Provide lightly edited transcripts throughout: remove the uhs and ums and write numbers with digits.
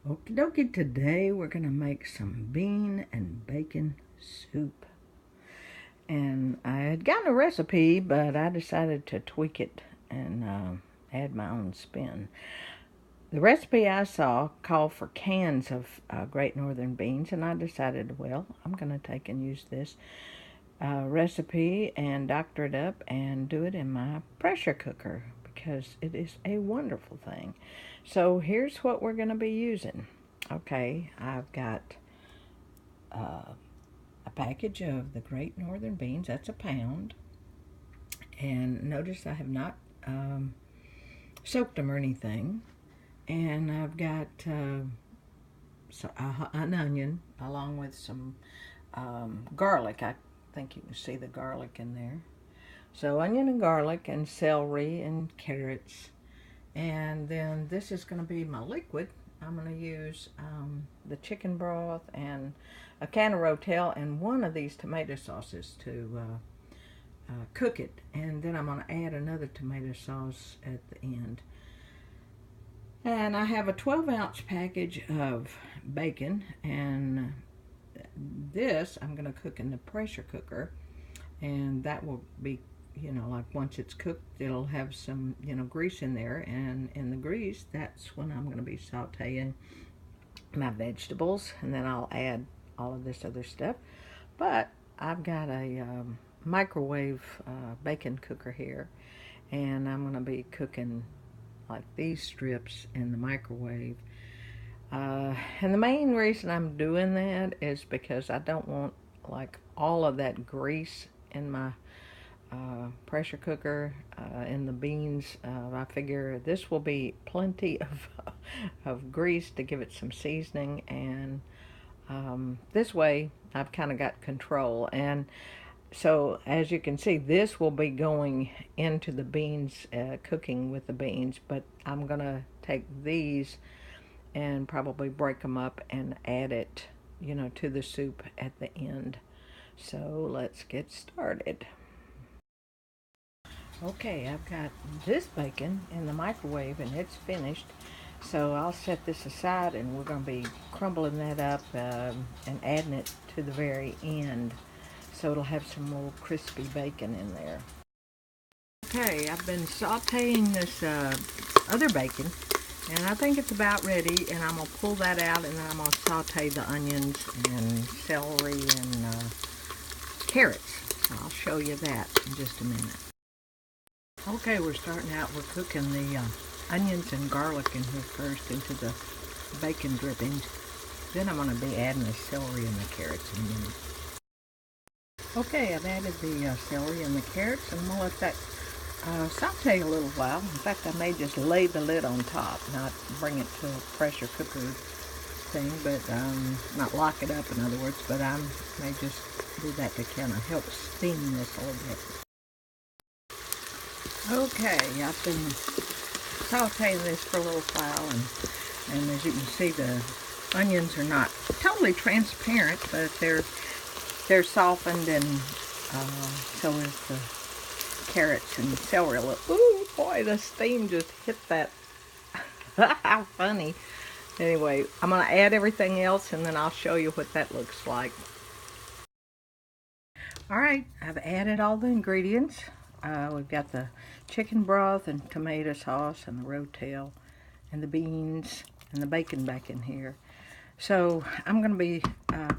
Okie dokie, today we're going to make some bean and bacon soup. And I had gotten a recipe, but I decided to tweak it and add my own spin. The recipe I saw called for cans of Great Northern beans, and I decided, well, I'm going to take and use this recipe and doctor it up and do it in my pressure cooker because it is a wonderful thing. So here's what we're going to be using. Okay, I've got uh, a package of the Great Northern beans. That's a pound. And notice I have not soaked them or anything. And I've got an onion along with some garlic. I think you can see the garlic in there. So onion and garlic and celery and carrots. And then this is going to be my liquid. I'm going to use the chicken broth and a can of Rotel and one of these tomato sauces to cook it. And then I'm going to add another tomato sauce at the end. And I have a 12-ounce package of bacon, and this I'm going to cook in the pressure cooker, and that will be, like once it's cooked, it'll have some, grease in there, and in the grease, that's when I'm going to be sauteing my vegetables, and then I'll add all of this other stuff. But I've got a microwave bacon cooker here, and I'm going to be cooking like these strips in the microwave. And the main reason I'm doing that is because I don't want like all of that grease in my pressure cooker in the beans. I figure this will be plenty of grease to give it some seasoning, and this way I've kind of got control. And so as you can see, this will be going into the beans, cooking with the beans, but I'm gonna take these and probably break them up and add it, to the soup at the end. So let's get started. Okay, I've got this bacon in the microwave and it's finished. So I'll set this aside and we're going to be crumbling that up and adding it to the very end. So it'll have some more crispy bacon in there. Okay, I've been sauteing this other bacon, and I think it's about ready, and I'm going to pull that out, and then I'm going to saute the onions and celery and carrots. So I'll show you that in just a minute. Okay, we're starting out, we're cooking the onions and garlic in here first into the bacon drippings. Then I'm going to be adding the celery and the carrots in a minute. Okay, I've added the celery and the carrots, and I'm going to let that saute a little while. In fact, I may just lay the lid on top, not bring it to a pressure cooker thing, but not lock it up, in other words, but I may just do that to kind of help steam this a little bit. Okay, I've been sauteing this for a little while, and as you can see, the onions are not totally transparent, but they're softened, and so is the carrots and celery. Ooh, boy, the steam just hit that. How funny. Anyway, I'm going to add everything else, and then I'll show you what that looks like. All right, I've added all the ingredients. We've got the chicken broth and tomato sauce and the Rotel and the beans and the bacon back in here. So I'm going to be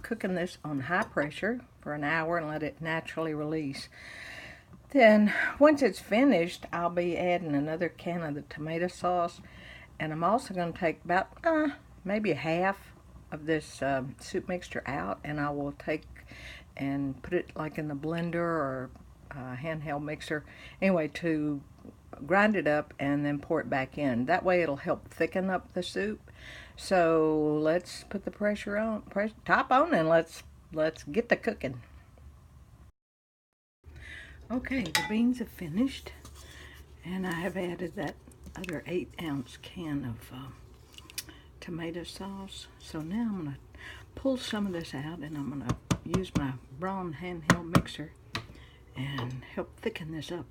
cooking this on high pressure for an hour and let it naturally release. Then once it's finished, I'll be adding another can of the tomato sauce, and I'm also going to take about maybe half of this soup mixture out, and I will take and put it like in the blender or handheld mixer, anyway, to grind it up and then pour it back in. That way it'll help thicken up the soup. So let's put the pressure on, top on, and let's get to cooking. Okay, the beans have finished, and I have added that other 8-ounce can of tomato sauce. So now I'm going to pull some of this out, and I'm going to use my Braun handheld mixer and help thicken this up.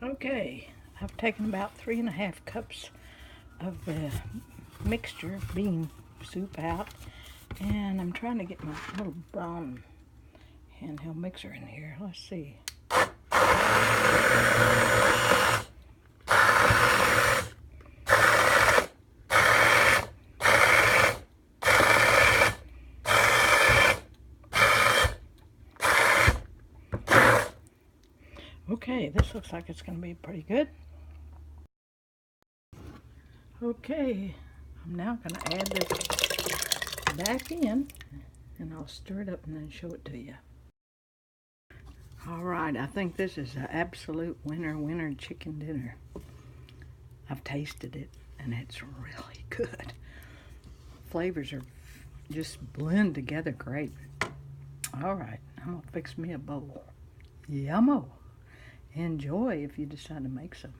Okay, I've taken about 3.5 cups of the mixture, bean soup out. And I'm trying to get my little brown handheld mixer in here. Let's see. Okay, this looks like it's going to be pretty good. Okay, I'm now going to add this back in, and I'll stir it up and then show it to you. All right, I think this is an absolute winner chicken dinner. I've tasted it, and it's really good. Flavors are just blend together great. All right, I'm going to fix me a bowl. Yummo! Enjoy if you decide to make some.